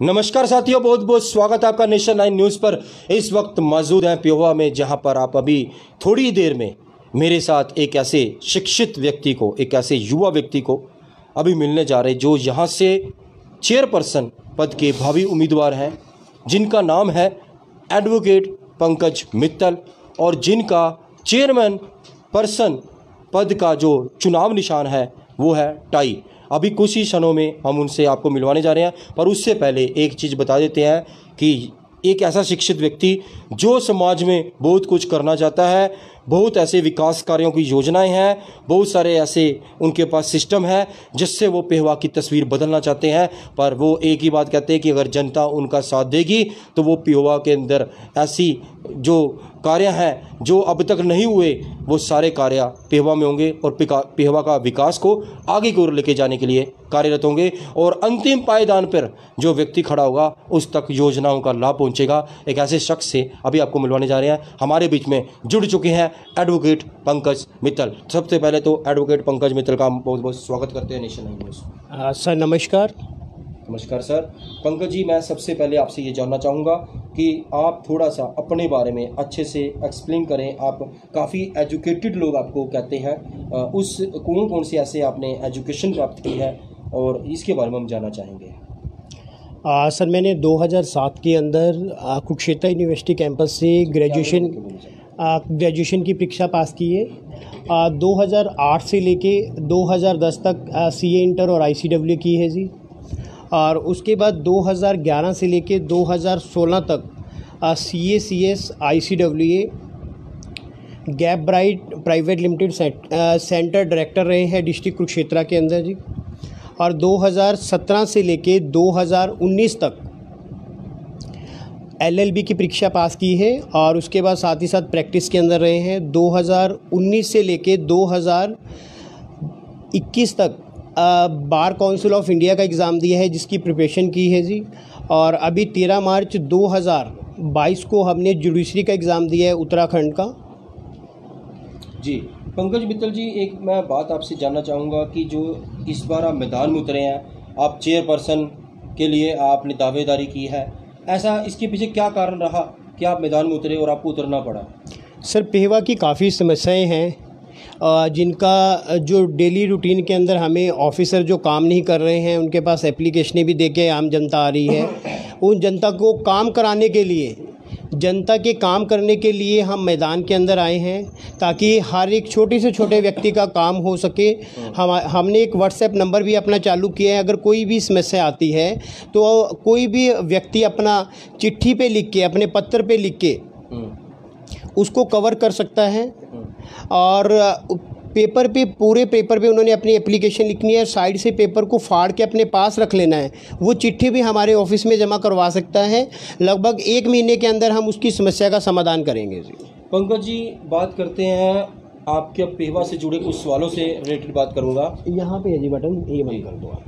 नमस्कार साथियों, बहुत बहुत स्वागत है आपका नेशन 9 न्यूज़ पर। इस वक्त मौजूद हैं पेहोवा में, जहां पर आप अभी थोड़ी देर में मेरे साथ एक ऐसे शिक्षित व्यक्ति को, एक ऐसे युवा व्यक्ति को अभी मिलने जा रहे हैं जो यहां से चेयरपर्सन पद के भावी उम्मीदवार हैं, जिनका नाम है एडवोकेट पंकज मित्तल और जिनका चेयरमैन पर्सन पद का जो चुनाव निशान है वो है टाई। अभी कुछ ही क्षणों में हम उनसे आपको मिलवाने जा रहे हैं, पर उससे पहले एक चीज़ बता देते हैं कि एक ऐसा शिक्षित व्यक्ति जो समाज में बहुत कुछ करना चाहता है, बहुत ऐसे विकास कार्यों की योजनाएं हैं, बहुत सारे ऐसे उनके पास सिस्टम है जिससे वो पेहोवा की तस्वीर बदलना चाहते हैं। पर वो एक ही बात कहते हैं कि अगर जनता उनका साथ देगी तो वो पेहोवा के अंदर ऐसी जो कार्य हैं जो अब तक नहीं हुए, वो सारे कार्य पेहोवा में होंगे और पेहोवा का विकास को आगे की ओर लेके जाने के लिए कार्यरत होंगे। और अंतिम पायदान पर जो व्यक्ति खड़ा होगा उस तक योजनाओं का लाभ पहुंचेगा। एक ऐसे शख्स से अभी आपको मिलवाने जा रहे हैं। हमारे बीच में जुड़ चुके हैं एडवोकेट पंकज मित्तल। सबसे पहले तो एडवोकेट पंकज मित्तल का बहुत बहुत स्वागत करते हैं नेशन 9 न्यूज़। सर नमस्कार। नमस्कार सर। पंकज जी, मैं सबसे पहले आपसे ये जानना चाहूँगा कि आप थोड़ा सा अपने बारे में अच्छे से एक्सप्लेन करें। आप काफ़ी एजुकेटेड लोग आपको कहते हैं, उस कौन से ऐसे आपने एजुकेशन प्राप्त की है और इसके बारे में हम जानना चाहेंगे। सर मैंने 2007 के अंदर कुरुक्षेत्र यूनिवर्सिटी कैंपस से ग्रेजुएशन की परीक्षा पास की है। 2008 से लेके 2010 तक सीए इंटर और आईसीडब्ल्यू की है जी। और उसके बाद 2011 से लेके 2016 तक CA CS ICWA gap bright private limited centre director रहे हैं डिस्ट्रिक्ट कुरुक्षेत्र के अंदर जी। और 2017 से लेके 2019 तक एलएलबी की परीक्षा पास की है और उसके बाद साथ ही साथ प्रैक्टिस के अंदर रहे हैं। 2019 से लेके 2021 तक बार काउंसिल ऑफ इंडिया का एग्ज़ाम दिया है जिसकी प्रिपरेशन की है जी। और अभी 13 मार्च 2022 को हमने जुडिशरी का एग्ज़ाम दिया है उत्तराखंड का जी। पंकज मित्तल जी, एक मैं बात आपसे जानना चाहूँगा कि जो इस बार आप मैदान में उतरे हैं, आप चेयरपर्सन के लिए आपने दावेदारी की है, ऐसा इसके पीछे क्या कारण रहा कि आप मैदान में उतरे और आपको उतरना पड़ा? सर पेहोवा की काफ़ी समस्याएं हैं जिनका जो डेली रूटीन के अंदर हमें ऑफिसर जो काम नहीं कर रहे हैं उनके पास एप्लीकेशनें भी देके आम जनता आ रही है। उन जनता को काम कराने के लिए, जनता के काम करने के लिए हम मैदान के अंदर आए हैं ताकि हर एक छोटे से छोटे व्यक्ति का काम हो सके। हमने एक व्हाट्सएप नंबर भी अपना चालू किया है। अगर कोई भी समस्या आती है तो कोई भी व्यक्ति अपना चिट्ठी पे लिख के, अपने पत्र पे लिख के उसको कवर कर सकता है। और पेपर पे, पूरे पेपर पे उन्होंने अपनी एप्लीकेशन लिखनी है, साइड से पेपर को फाड़ के अपने पास रख लेना है। वो चिट्ठी भी हमारे ऑफिस में जमा करवा सकता है। लगभग 1 महीने के अंदर हम उसकी समस्या का समाधान करेंगे जी। पंकज जी, बात करते हैं आपके पेहोवा से जुड़े कुछ सवालों से रिलेटेड बात करूँगा। यहाँ पे है जी बटन, ये बंद कर दो आप।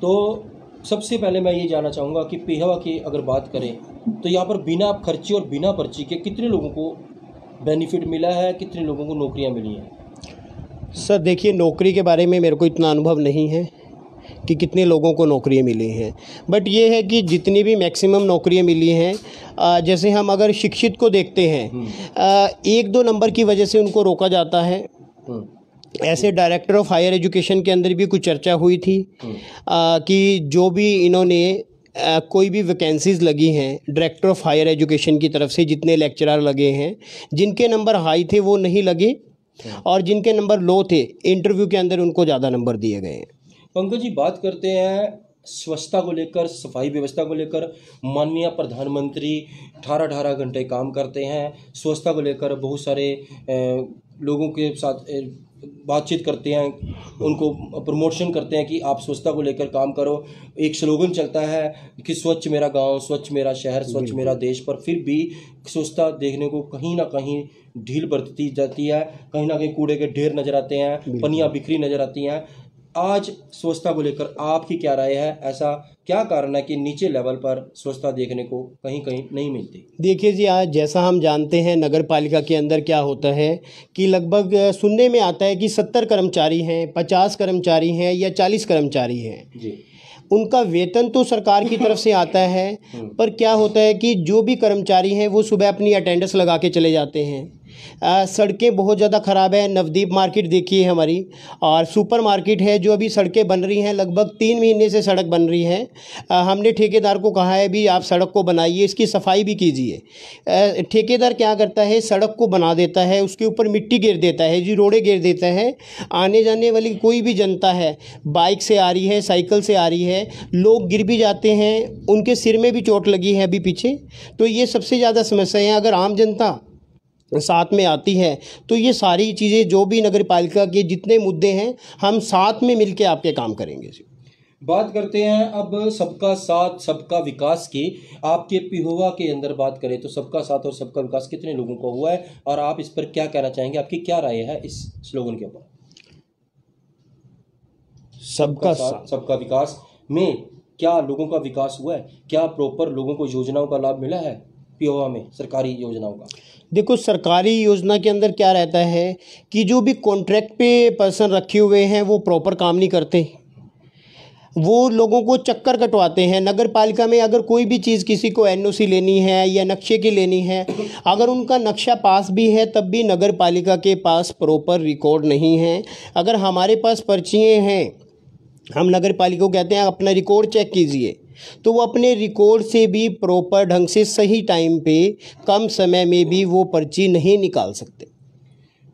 तो सबसे पहले मैं ये जानना चाहूँगा कि पेहोवा की अगर बात करें तो यहाँ पर बिना खर्चे और बिना पर्ची के कितने लोगों को बेनिफिट मिला है, कितने लोगों को नौकरियां मिली हैं? सर देखिए, नौकरी के बारे में मेरे को इतना अनुभव नहीं है कि कितने लोगों को नौकरियां मिली हैं, बट ये है कि जितनी भी मैक्सिमम नौकरियां मिली हैं, जैसे हम अगर शिक्षित को देखते हैं, 1-2 नंबर की वजह से उनको रोका जाता है। ऐसे डायरेक्टर ऑफ हायर एजुकेशन के अंदर भी कुछ चर्चा हुई थी कि जो भी इन्होंने कोई भी वैकेंसीज़ लगी हैं डायरेक्टर ऑफ हायर एजुकेशन की तरफ से, जितने लेक्चरर लगे हैं, जिनके नंबर हाई थे वो नहीं लगे और जिनके नंबर लो थे इंटरव्यू के अंदर उनको ज़्यादा नंबर दिए गए हैं। पंकज जी, बात करते हैं स्वच्छता को लेकर, सफाई व्यवस्था को लेकर। माननीय प्रधानमंत्री 18 घंटे काम करते हैं, स्वच्छता को लेकर बहुत सारे लोगों के साथ बातचीत करते हैं, उनको प्रमोशन करते हैं कि आप स्वच्छता को लेकर काम करो। एक स्लोगन चलता है कि स्वच्छ मेरा गांव, स्वच्छ मेरा शहर, स्वच्छ मेरा देश, पर फिर भी स्वच्छता देखने को कहीं ना कहीं ढील बरतती जाती है। कहीं ना कहीं कूड़े के ढेर नज़र आते हैं, पनियाँ बिखरी नज़र आती हैं। आज स्वच्छता को लेकर आपकी क्या राय है? ऐसा क्या कारण है कि नीचे लेवल पर स्वच्छता देखने को कहीं कहीं नहीं मिलती? देखिए जी, आज जैसा हम जानते हैं नगर पालिका के अंदर क्या होता है कि लगभग सुनने में आता है कि 70 कर्मचारी हैं, 50 कर्मचारी हैं या 40 कर्मचारी हैं। जी। उनका वेतन तो सरकार की तरफ से आता है, पर क्या होता है कि जो भी कर्मचारी हैं वो सुबह अपनी अटेंडेंस लगा के चले जाते हैं। सड़कें बहुत ज़्यादा ख़राब है। नवदीप मार्केट देखिए हमारी, और सुपर मार्केट है जो अभी सड़कें बन रही हैं, लगभग 3 महीने से सड़क बन रही है। हमने ठेकेदार को कहा है भी आप सड़क को बनाइए, इसकी सफाई भी कीजिए। ठेकेदार क्या करता है, सड़क को बना देता है, उसके ऊपर मिट्टी गिर देता है जी, रोड़े गिर देता है। आने जाने वाली कोई भी जनता है, बाइक से आ रही है, साइकिल से आ रही है, लोग गिर भी जाते हैं, उनके सिर में भी चोट लगी है अभी पीछे। तो ये सबसे ज़्यादा समस्या है। अगर आम जनता साथ में आती है तो ये सारी चीज़ें जो भी नगर पालिका के जितने मुद्दे हैं, हम साथ में मिलके आपके काम करेंगे। बात करते हैं अब सबका साथ सबका विकास की। आपके पिहोवा के अंदर बात करें तो सबका साथ और सबका विकास कितने लोगों का हुआ है, और आप इस पर क्या कहना चाहेंगे, आपकी क्या राय है इस स्लोगन के ऊपर? सबका साथ सबका विकास में क्या लोगों का विकास हुआ है? क्या प्रॉपर लोगों को योजनाओं का लाभ मिला है पिहोवा में, सरकारी योजनाओं का? देखो, सरकारी योजना के अंदर क्या रहता है कि जो भी कॉन्ट्रैक्ट पे पर्सन रखे हुए हैं वो प्रॉपर काम नहीं करते, वो लोगों को चक्कर कटवाते हैं। नगर पालिका में अगर कोई भी चीज़ किसी को एनओसी लेनी है या नक्शे की लेनी है, अगर उनका नक्शा पास भी है तब भी नगर पालिका के पास प्रॉपर रिकॉर्ड नहीं है। अगर हमारे पास पर्चियाँ हैं, हम नगर पालिका को कहते हैं अपना रिकॉर्ड चेक कीजिए, तो वो अपने रिकॉर्ड से भी प्रॉपर ढंग से सही टाइम पे कम समय में भी वो पर्ची नहीं निकाल सकते।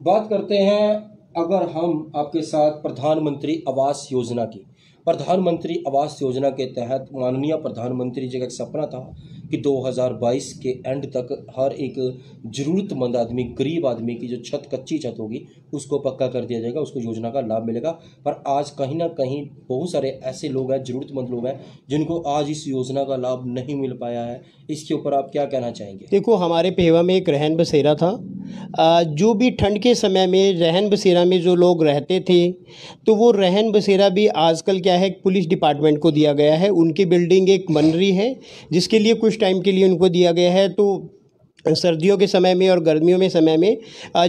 बात करते हैं अगर हम आपके साथ प्रधानमंत्री आवास योजना की। प्रधानमंत्री आवास योजना के तहत माननीय प्रधानमंत्री जी का एक सपना था कि 2022 के एंड तक हर एक ज़रूरतमंद आदमी, गरीब आदमी की जो छत, कच्ची छत होगी, उसको पक्का कर दिया जाएगा, उसको योजना का लाभ मिलेगा। पर आज कहीं ना कहीं बहुत सारे ऐसे लोग हैं, ज़रूरतमंद लोग हैं, जिनको आज इस योजना का लाभ नहीं मिल पाया है। इसके ऊपर आप क्या कहना चाहेंगे? देखो, हमारे पेहवा में एक रहन बसेरा था। जो भी ठंड के समय में रहन बसेरा में जो लोग रहते थे, तो वो रहन बसेरा भी आजकल क्या है, पुलिस डिपार्टमेंट को दिया गया है। उनकी बिल्डिंग एक बन रही है जिसके लिए कुछ टाइम के लिए उनको दिया गया है। तो सर्दियों के समय में और गर्मियों में समय में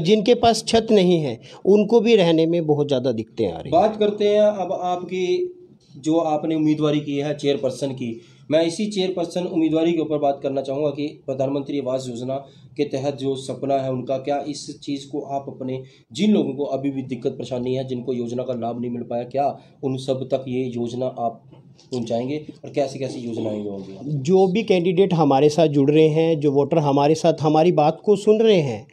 जिनके पास छत नहीं है उनको भी रहने में बहुत ज़्यादा दिक्कतें आ रही हैं। बात करते हैं अब आपकी जो आपने उम्मीदवारी की है चेयरपर्सन की। मैं इसी चेयरपर्सन उम्मीदवारी के ऊपर बात करना चाहूँगा कि प्रधानमंत्री आवास योजना के तहत जो सपना है उनका, क्या इस चीज़ को आप अपने जिन लोगों को अभी भी दिक्कत परेशानी है, जिनको योजना का लाभ नहीं मिल पाया, क्या उन सब तक ये योजना आप पहुँचाएंगे, और कैसी कैसी योजनाएं होंगी? जो भी कैंडिडेट हमारे साथ जुड़ रहे हैं, जो वोटर हमारे साथ हमारी बात को सुन रहे हैं,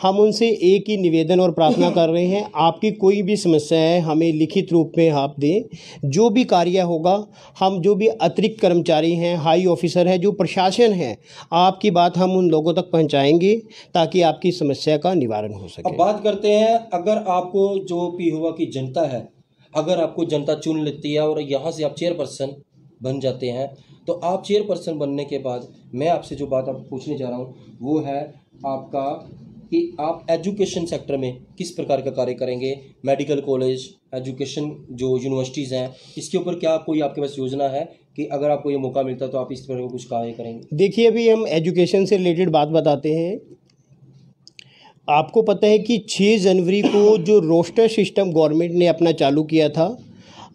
हम उनसे एक ही निवेदन और प्रार्थना कर रहे हैं, आपकी कोई भी समस्या है हमें लिखित रूप में आप दें। जो भी कार्य होगा, हम जो भी अतिरिक्त कर्मचारी हैं, हाई ऑफिसर है, जो प्रशासन है, आपकी बात हम उन लोगों तक पहुंचाएंगे ताकि आपकी समस्या का निवारण हो सके। अब बात करते हैं, अगर आपको जो पिहोवा की जनता है, अगर आपको जनता चुन लेती है और यहाँ से आप चेयरपर्सन बन जाते हैं, तो आप चेयरपर्सन बनने के बाद मैं आपसे जो बात आप पूछने जा रहा हूँ वो है आपका कि आप एजुकेशन सेक्टर में किस प्रकार का कार्य करेंगे। मेडिकल कॉलेज, एजुकेशन जो यूनिवर्सिटीज़ हैं, इसके ऊपर क्या कोई आपके पास योजना है कि अगर आपको ये मौका मिलता तो आप इस तरह का कुछ कार्य करेंगे? देखिए, अभी हम एजुकेशन से रिलेटेड बात बताते हैं। आपको पता है कि 6 जनवरी को जो रोस्टर सिस्टम गवर्नमेंट ने अपना चालू किया था,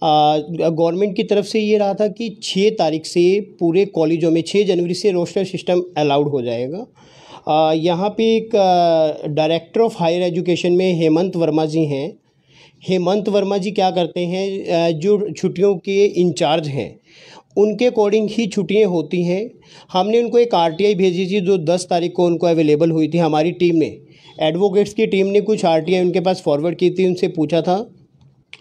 गवर्नमेंट की तरफ से ये रहा था कि 6 तारीख से पूरे कॉलेजों में 6 जनवरी से रोस्टर सिस्टम अलाउड हो जाएगा। यहाँ पे एक डायरेक्टर ऑफ हायर एजुकेशन में हेमंत वर्मा जी हैं। हेमंत वर्मा जी क्या करते हैं, जो छुट्टियों के इंचार्ज हैं उनके अकॉर्डिंग ही छुट्टियाँ होती हैं। हमने उनको एक आरटीआई भेजी थी जो 10 तारीख को उनको अवेलेबल हुई थी। हमारी टीम ने, एडवोकेट्स की टीम ने कुछ आरटीआई उनके पास फॉरवर्ड की थी। उनसे पूछा था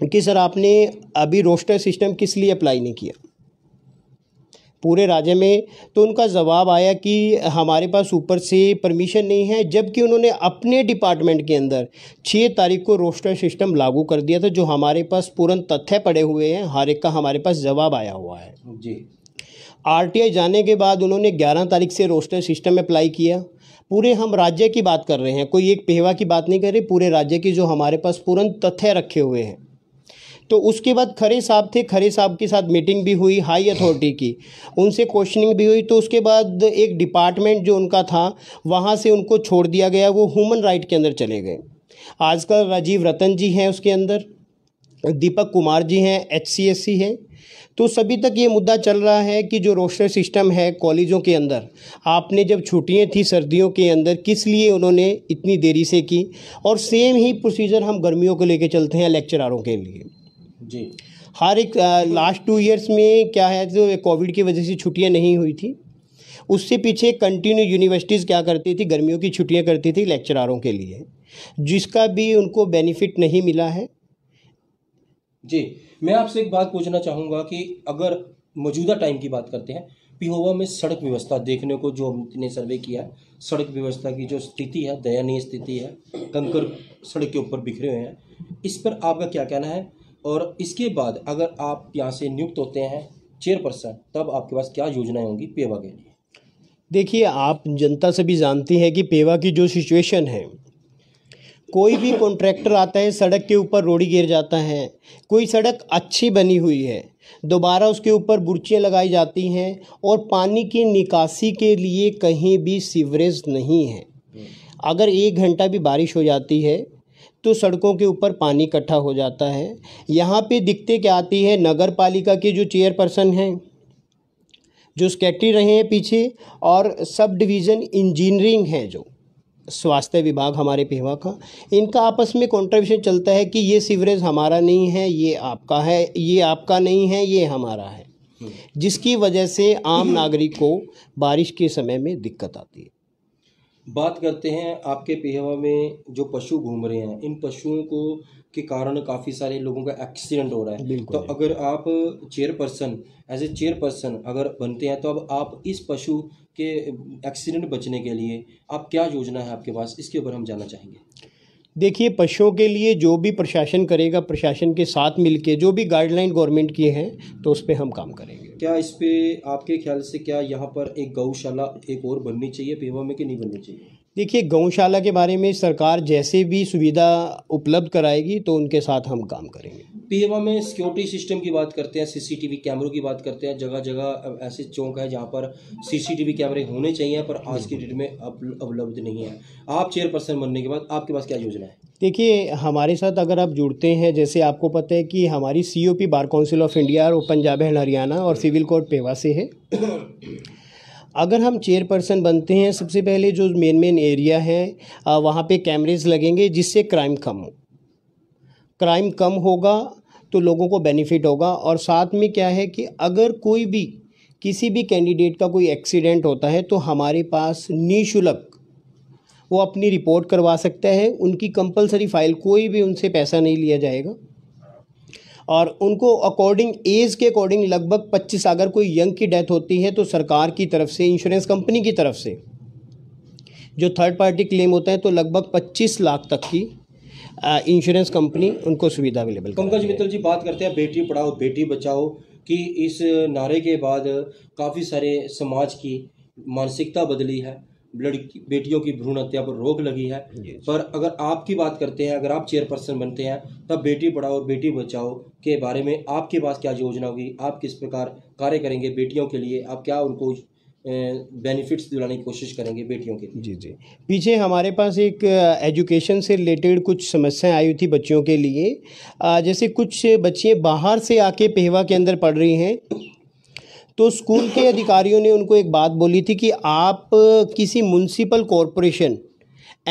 कि सर आपने अभी रोस्टर सिस्टम किस लिए अप्लाई नहीं किया पूरे राज्य में, तो उनका जवाब आया कि हमारे पास ऊपर से परमिशन नहीं है, जबकि उन्होंने अपने डिपार्टमेंट के अंदर 6 तारीख को रोस्टर सिस्टम लागू कर दिया था। जो हमारे पास पूर्ण तथ्य पड़े हुए हैं, हर एक का हमारे पास जवाब आया हुआ है जी। आरटीआई जाने के बाद उन्होंने 11 तारीख से रोस्टर सिस्टम अप्लाई किया। पूरे हम राज्य की बात कर रहे हैं, कोई एक पेहवा की बात नहीं कर रहे, पूरे राज्य की जो हमारे पास पूर्ण तथ्य रखे हुए हैं। तो उसके बाद खरे साहब थे, खरे साहब के साथ मीटिंग भी हुई हाई अथॉरिटी की, उनसे क्वेश्चनिंग भी हुई। तो उसके बाद एक डिपार्टमेंट जो उनका था वहाँ से उनको छोड़ दिया गया, वो ह्यूमन राइट के अंदर चले गए। आजकल राजीव रतन जी हैं उसके अंदर, दीपक कुमार जी हैं HCSC हैं, तो सभी तक ये मुद्दा चल रहा है कि जो रोस्टर सिस्टम है कॉलेजों के अंदर, आपने जब छुट्टियां थी सर्दियों के अंदर किस लिए उन्होंने इतनी देरी से की, और सेम ही प्रोसीजर हम गर्मियों को लेके चलते हैं लेक्चरारों के लिए जी। हर एक लास्ट 2 इयर्स में क्या है, जो कोविड की वजह से छुट्टियां नहीं हुई थी, उससे पीछे कंटिन्यू यूनिवर्सिटीज़ क्या करती थी, गर्मियों की छुट्टियां करती थी लेक्चरारों के लिए, जिसका भी उनको बेनिफिट नहीं मिला है। जी, मैं आपसे एक बात पूछना चाहूँगा कि अगर मौजूदा टाइम की बात करते हैं, पिहोवा में सड़क व्यवस्था देखने को जो हमने सर्वे किया है, सड़क व्यवस्था की जो स्थिति है, दयनीय स्थिति है, कंकर सड़क के ऊपर बिखरे हुए हैं, इस पर आपका क्या कहना है? और इसके बाद अगर आप यहाँ से नियुक्त होते हैं चेयरपर्सन, तब आपके पास क्या योजनाएं होंगी पेवा के लिए? देखिए, आप जनता सभी जानती है कि पेवा की जो सिचुएशन है, कोई भी कॉन्ट्रैक्टर आता है, सड़क के ऊपर रोड़ी गिर जाता है, कोई सड़क अच्छी बनी हुई है, दोबारा उसके ऊपर बुर्चियाँ लगाई जाती हैं, और पानी की निकासी के लिए कहीं भी सीवरेज नहीं है। अगर 1 घंटा भी बारिश हो जाती है तो सड़कों के ऊपर पानी इकट्ठा हो जाता है। यहाँ पे दिक्कतें क्या आती है, नगर पालिका के जो चेयरपर्सन हैं, जो सेक्रेटरी रहे हैं पीछे, और सब डिवीज़न इंजीनियरिंग है, जो स्वास्थ्य विभाग हमारे पेवा का, इनका आपस में कॉन्ट्रडिक्शन चलता है कि ये सीवरेज हमारा नहीं है, ये आपका है, ये आपका नहीं है, ये हमारा है, जिसकी वजह से आम नागरिक को बारिश के समय में दिक्कत आती है। बात करते हैं आपके पेहवा में जो पशु घूम रहे हैं, इन पशुओं को के कारण काफ़ी सारे लोगों का एक्सीडेंट हो रहा है। तो अगर आप चेयरपर्सन, एज ए चेयरपर्सन अगर बनते हैं, तो अब आप इस पशु के एक्सीडेंट बचने के लिए आप क्या योजना है आपके पास, इसके ऊपर हम जानना चाहेंगे। देखिए, पशुओं के लिए जो भी प्रशासन करेगा, प्रशासन के साथ मिलके जो भी गाइडलाइन गवर्नमेंट की है, तो उस पर हम काम करेंगे। क्या इस पे आपके ख्याल से क्या यहाँ पर एक गौशाला एक और बननी चाहिए पेवा में कि नहीं बननी चाहिए? देखिए, गौशाला के बारे में सरकार जैसे भी सुविधा उपलब्ध कराएगी तो उनके साथ हम काम करेंगे। पेवा में सिक्योरिटी सिस्टम की बात करते हैं, सीसीटीवी कैमरों की बात करते हैं, जगह जगह ऐसे चौक है जहाँ पर सीसीटीवी कैमरे होने चाहिए, पर आज की डेट में उपलब्ध नहीं है। आप चेयरपर्सन बनने के बाद आपके पास क्या योजना है? देखिए, हमारे साथ अगर आप जुड़ते हैं, जैसे आपको पता है कि हमारी COP bar council of India और पंजाब एंड हरियाणा और सिविल कोड पेवा से है। अगर हम चेयरपर्सन बनते हैं, सबसे पहले जो मेन एरिया है वहाँ पे कैमरेज लगेंगे, जिससे क्राइम कम होगा तो लोगों को बेनिफिट होगा। और साथ में क्या है कि अगर कोई भी किसी भी कैंडिडेट का कोई एक्सीडेंट होता है तो हमारे पास निःशुल्क वो अपनी रिपोर्ट करवा सकता है। उनकी कंपलसरी फाइल, कोई भी उनसे पैसा नहीं लिया जाएगा, और उनको अकॉर्डिंग एज के अकॉर्डिंग लगभग 25, अगर कोई यंग की डेथ होती है तो सरकार की तरफ से, इंश्योरेंस कंपनी की तरफ से जो थर्ड पार्टी क्लेम होता है, तो लगभग 25 लाख तक की इंश्योरेंस कंपनी उनको सुविधा अवेलेबल। पंकज मित्तल जी, बात करते हैं बेटी पढ़ाओ बेटी बचाओ कि इस नारे के बाद काफ़ी सारे समाज की मानसिकता बदली है, लड़की बेटियों की भ्रूण हत्या पर रोक लगी है। पर अगर आपकी बात करते हैं, अगर आप चेयरपर्सन बनते हैं, तब बेटी पढ़ाओ और बेटी बचाओ के बारे में आपके पास क्या योजना होगी? आप किस प्रकार कार्य करेंगे बेटियों के लिए? आप क्या उनको बेनिफिट्स दिलाने की कोशिश करेंगे बेटियों के लिए? जी, पीछे हमारे पास एक एजुकेशन से रिलेटेड कुछ समस्याएं आई थी बच्चियों के लिए। जैसे कुछ बच्चियाँ बाहर से आके पेहवा के अंदर पढ़ रही हैं, तो स्कूल के अधिकारियों ने उनको एक बात बोली थी कि आप किसी म्युनिसिपल कॉरपोरेशन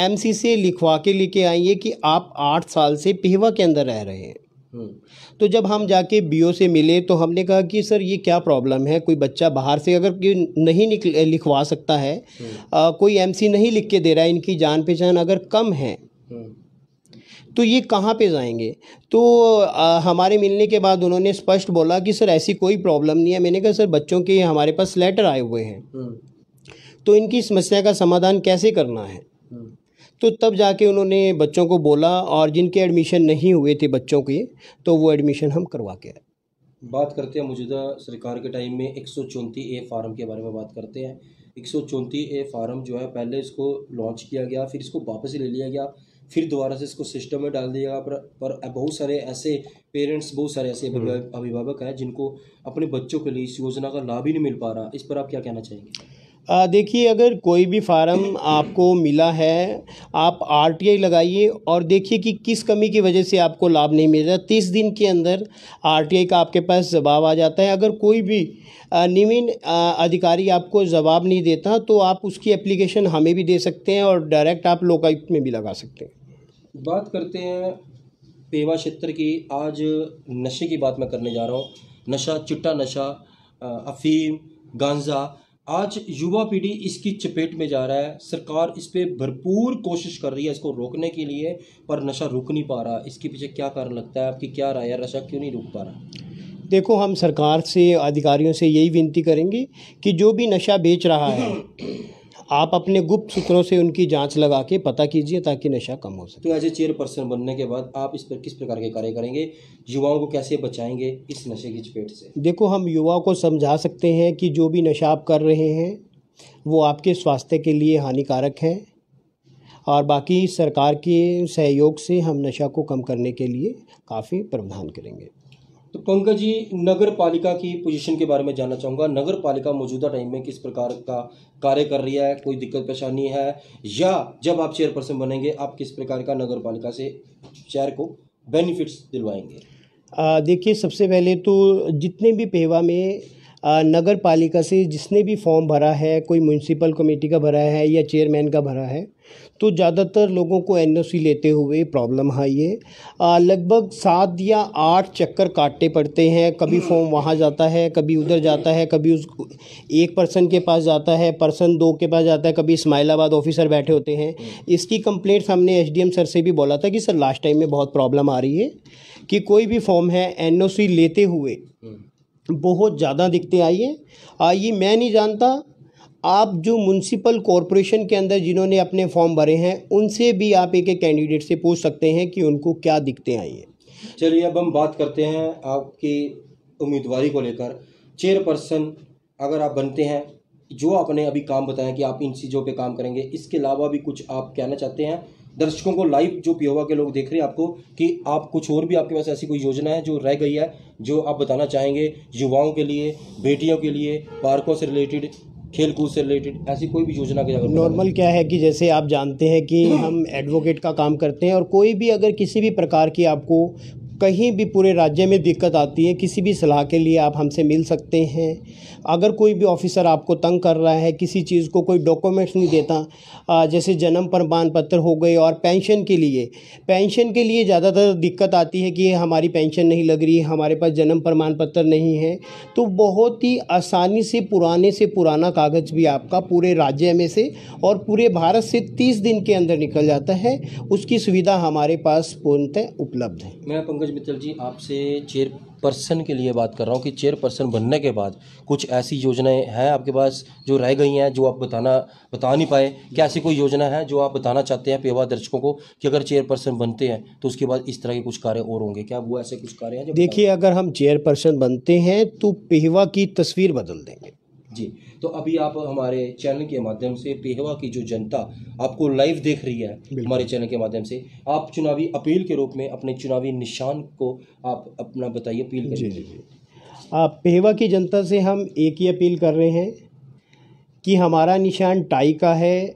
MC से लिखवा के लेके आइए कि आप 8 साल से पेहवा के अंदर रह रहे हैं। तो जब हम जाके BO से मिले तो हमने कहा कि सर ये क्या प्रॉब्लम है, कोई बच्चा बाहर से अगर नहीं लिखवा सकता है, कोई MC नहीं लिख के दे रहा है, इनकी जान पहचान अगर कम है तो ये कहाँ पे जाएंगे? तो हमारे मिलने के बाद उन्होंने स्पष्ट बोला कि सर ऐसी कोई प्रॉब्लम नहीं है। मैंने कहा सर बच्चों के हमारे पास लेटर आए हुए हैं, तो इनकी समस्या का समाधान कैसे करना है? तो तब जाके उन्होंने बच्चों को बोला, और जिनके एडमिशन नहीं हुए थे बच्चों के, तो वो एडमिशन हम करवा के आए। बात करते हैं मौजूदा सरकार के टाइम में 134A फार्म के बारे में बात करते हैं। 134A फार्म जो है, पहले इसको लॉन्च किया गया, फिर इसको वापस ले लिया गया, फिर दोबारा से इसको सिस्टम में डाल दिया गया। पर बहुत सारे ऐसे पेरेंट्स, बहुत सारे ऐसे अभिभावक हैं जिनको अपने बच्चों के लिए इस योजना का लाभ ही नहीं मिल पा रहा। इस पर आप क्या कहना चाहेंगे? देखिए, अगर कोई भी फार्म आपको मिला है, आप आरटीआई लगाइए और देखिए कि किस कमी की वजह से आपको लाभ नहीं मिल रहा। 30 दिन के अंदर आरटीआई का आपके पास जवाब आ जाता है। अगर कोई भी निम्न अधिकारी आपको जवाब नहीं देता तो आप उसकी एप्लीकेशन हमें भी दे सकते हैं और डायरेक्ट आप लोकायुक्त में भी लगा सकते हैं। बात करते हैं पेवा क्षेत्र की। आज नशे की बात मैं करने जा रहा हूँ। नशा, चिट्टा नशा, अफीम, गांजा, आज युवा पीढ़ी इसकी चपेट में जा रहा है। सरकार इस पे भरपूर कोशिश कर रही है इसको रोकने के लिए, पर नशा रुक नहीं पा रहा। इसके पीछे क्या कारण लगता है? आपकी क्या राय है? नशा क्यों नहीं रुक पा रहा? देखो, हम सरकार से, अधिकारियों से यही विनती करेंगे कि जो भी नशा बेच रहा है, आप अपने गुप्त सूत्रों से उनकी जांच लगा के पता कीजिए ताकि नशा कम हो सके। तो एज ए चेयरपर्सन बनने के बाद आप इस पर किस प्रकार के कार्य करेंगे? युवाओं को कैसे बचाएंगे इस नशे की चपेट से? देखो, हम युवाओं को समझा सकते हैं कि जो भी नशा आप कर रहे हैं वो आपके स्वास्थ्य के लिए हानिकारक है, और बाकी सरकार के सहयोग से हम नशा को कम करने के लिए काफ़ी प्रावधान करेंगे। तो पंकज जी, नगर पालिका की पोजीशन के बारे में जानना चाहूँगा। नगर पालिका मौजूदा टाइम में किस प्रकार का कार्य कर रही है? कोई दिक्कत परेशानी है, या जब आप चेयरपर्सन बनेंगे आप किस प्रकार का नगर पालिका से शहर को बेनिफिट्स दिलवाएंगे? देखिए, सबसे पहले तो जितने भी पेवा में नगर पालिका से जिसने भी फॉर्म भरा है, कोई म्यूनसिपल कमेटी का भरा है या चेयरमैन का भरा है, तो ज़्यादातर लोगों को एनओसी लेते हुए प्रॉब्लम आई है। लगभग 7 या 8 चक्कर काटने पड़ते हैं। कभी फॉर्म वहाँ जाता है, कभी उधर जाता है, कभी उस एक पर्सन के पास जाता है, पर्सन 2 के पास जाता है, कभी इस्माइलाबाद ऑफिसर बैठे होते हैं। इसकी कंप्लेंट्स हमने एसडीएम सर से भी बोला था कि सर लास्ट टाइम में बहुत प्रॉब्लम आ रही है कि कोई भी फॉर्म है एनओसी लेते हुए बहुत ज़्यादा दिक्कतें आई हैं। ये मैं नहीं जानता, आप जो म्यूनसिपल कॉरपोरेशन के अंदर जिन्होंने अपने फॉर्म भरे हैं उनसे भी आप एक एक कैंडिडेट से पूछ सकते हैं कि उनको क्या दिक्कतें आई हैं। चलिए, अब हम बात करते हैं आपकी उम्मीदवारी को लेकर। चेयरपर्सन अगर आप बनते हैं, जो आपने अभी काम बताया कि आप इन चीज़ों पे काम करेंगे, इसके अलावा भी कुछ आप कहना चाहते हैं दर्शकों को? लाइव जो पिहोवा के लोग देख रहे हैं आपको, कि आप कुछ और भी आपके पास ऐसी कोई योजना है जो रह गई है जो आप बताना चाहेंगे युवाओं के लिए, बेटियों के लिए, पार्कों से रिलेटेड, खेल कूद से रिलेटेड, ऐसी कोई भी योजना की? नॉर्मल क्या है कि जैसे आप जानते हैं कि हम एडवोकेट का काम करते हैं, और कोई भी अगर किसी भी प्रकार की आपको कहीं भी पूरे राज्य में दिक्कत आती है, किसी भी सलाह के लिए आप हमसे मिल सकते हैं। अगर कोई भी ऑफिसर आपको तंग कर रहा है, किसी चीज़ को कोई डॉक्यूमेंट्स नहीं देता, जैसे जन्म प्रमाण पत्र हो गए, और पेंशन के लिए ज़्यादातर दिक्कत आती है कि हमारी पेंशन नहीं लग रही, हमारे पास जन्म प्रमाण पत्र नहीं है, तो बहुत ही आसानी से पुराने से पुराना कागज़ भी आपका पूरे राज्य में से और पूरे भारत से 30 दिन के अंदर निकल जाता है। उसकी सुविधा हमारे पास पूर्णतः उपलब्ध है। मैं पंकज मित्तल जी आपसे चेयरपर्सन के लिए बात कर रहा हूँ कि चेयरपर्सन बनने के बाद कुछ ऐसी योजनाएं हैं आपके पास जो रह गई हैं, जो आप बता नहीं पाए? क्या ऐसी कोई योजना है जो आप बताना चाहते हैं पेवा दर्शकों को कि अगर चेयरपर्सन बनते हैं तो उसके बाद इस तरह के कुछ कार्य और होंगे? क्या वो ऐसे कुछ कार्य हैं जो? देखिए, अगर हम चेयरपर्सन बनते हैं तो पेवा की तस्वीर बदल देंगे जी। तो अभी आप हमारे चैनल के माध्यम से पेहवा की जो जनता आपको लाइव देख रही है हमारे चैनल के माध्यम से, आप चुनावी अपील के रूप में अपने चुनावी निशान को आप अपना बताइए, अपील करिए। जी। पेहवा की जनता से हम एक ही अपील कर रहे हैं कि हमारा निशान टाई का है।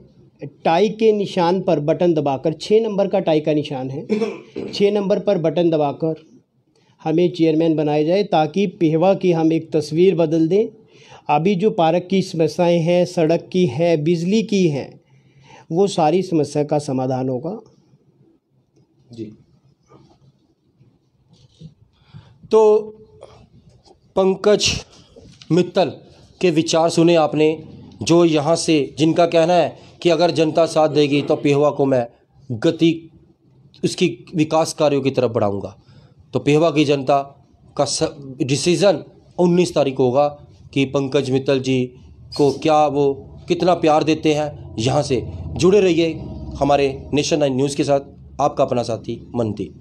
टाई के निशान पर बटन दबाकर, 6 नंबर का टाई का निशान है, 6 नंबर पर बटन दबाकर हमें चेयरमैन बनाया जाए ताकि पेहवा की हम एक तस्वीर बदल दें। अभी जो पार्क की समस्याएं हैं, सड़क की है, बिजली की है, वो सारी समस्या का समाधान होगा। जी। तो पंकज मित्तल के विचार सुने आपने, जो यहाँ से जिनका कहना है कि अगर जनता साथ देगी तो पेहवा को मैं गति उसकी विकास कार्यों की तरफ बढ़ाऊंगा। तो पेहवा की जनता का डिसीज़न 19 तारीख को होगा कि पंकज मित्तल जी को क्या वो कितना प्यार देते हैं। यहाँ से जुड़े रहिए हमारे नेशन 9 न्यूज़ के साथ। आपका अपना साथी मनदीप।